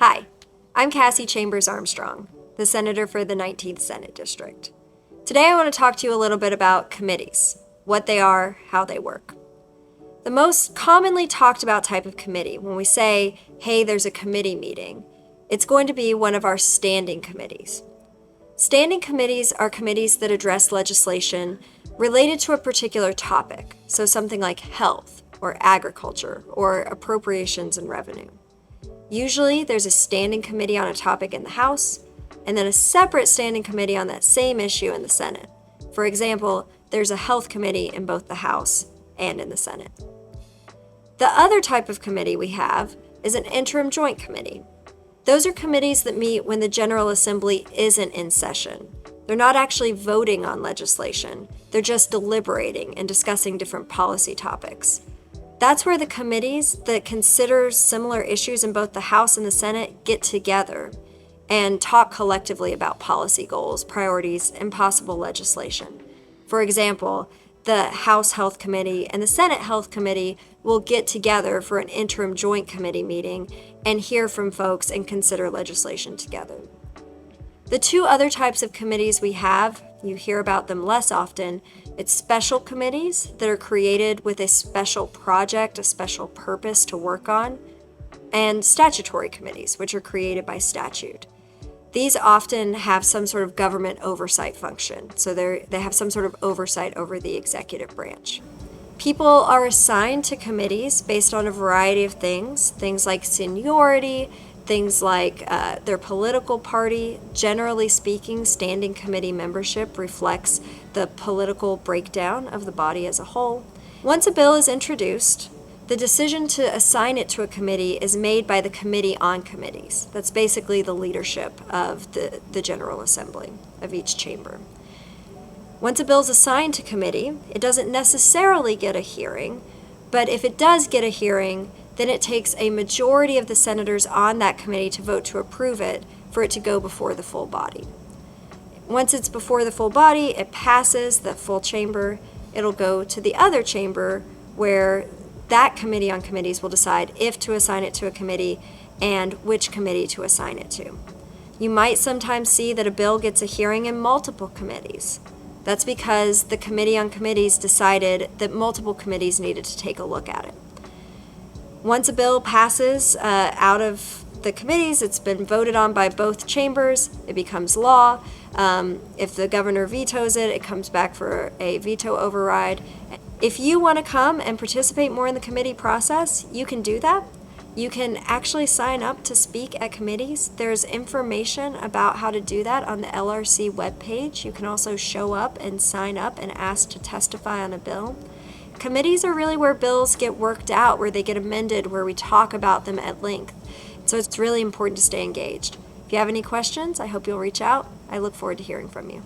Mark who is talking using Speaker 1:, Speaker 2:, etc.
Speaker 1: Hi, I'm Cassie Chambers Armstrong, the Senator for the 19th Senate District. Today I want to talk to you a little bit about committees, what they are, how they work. The most commonly talked about type of committee, when we say, hey, there's a committee meeting, it's going to be one of our standing committees. Standing committees are committees that address legislation related to a particular topic, so something like health or agriculture or appropriations and revenue. Usually there's a standing committee on a topic in the House, and then a separate standing committee on that same issue in the Senate. For example, there's a health committee in both the House and in the Senate. The other type of committee we have is an interim joint committee. Those are committees that meet when the General Assembly isn't in session. They're not actually voting on legislation. They're just deliberating and discussing different policy topics. That's where the committees that consider similar issues in both the House and the Senate get together and talk collectively about policy goals, priorities, and possible legislation. For example, the House Health Committee and the Senate Health Committee will get together for an interim joint committee meeting and hear from folks and consider legislation together. The two other types of committees we have, you hear about them less often. It's special committees that are created with a special project, a special purpose to work on, and statutory committees, which are created by statute. These often have some sort of government oversight function, so they have some sort of oversight over the executive branch. People are assigned to committees based on a variety of things like seniority, things like their political party. Generally speaking, standing committee membership reflects the political breakdown of the body as a whole. Once a bill is introduced, the decision to assign it to a committee is made by the Committee on Committees. That's basically the leadership of the General Assembly of each chamber. Once a bill is assigned to committee, it doesn't necessarily get a hearing, but if it does get a hearing, then it takes a majority of the senators on that committee to vote to approve it for it to go before the full body. Once it's before the full body, it passes the full chamber. It'll go to the other chamber where that Committee on Committees will decide if to assign it to a committee and which committee to assign it to. You might sometimes see that a bill gets a hearing in multiple committees. That's because the Committee on Committees decided that multiple committees needed to take a look at it. Once a bill passes out of the committees, it's been voted on by both chambers, it becomes law. If the governor vetoes it, it comes back for a veto override. If you want to come and participate more in the committee process, you can do that. You can actually sign up to speak at committees. There's information about how to do that on the LRC webpage. You can also show up and sign up and ask to testify on a bill. Committees are really where bills get worked out, where they get amended, where we talk about them at length. So it's really important to stay engaged. If you have any questions, I hope you'll reach out. I look forward to hearing from you.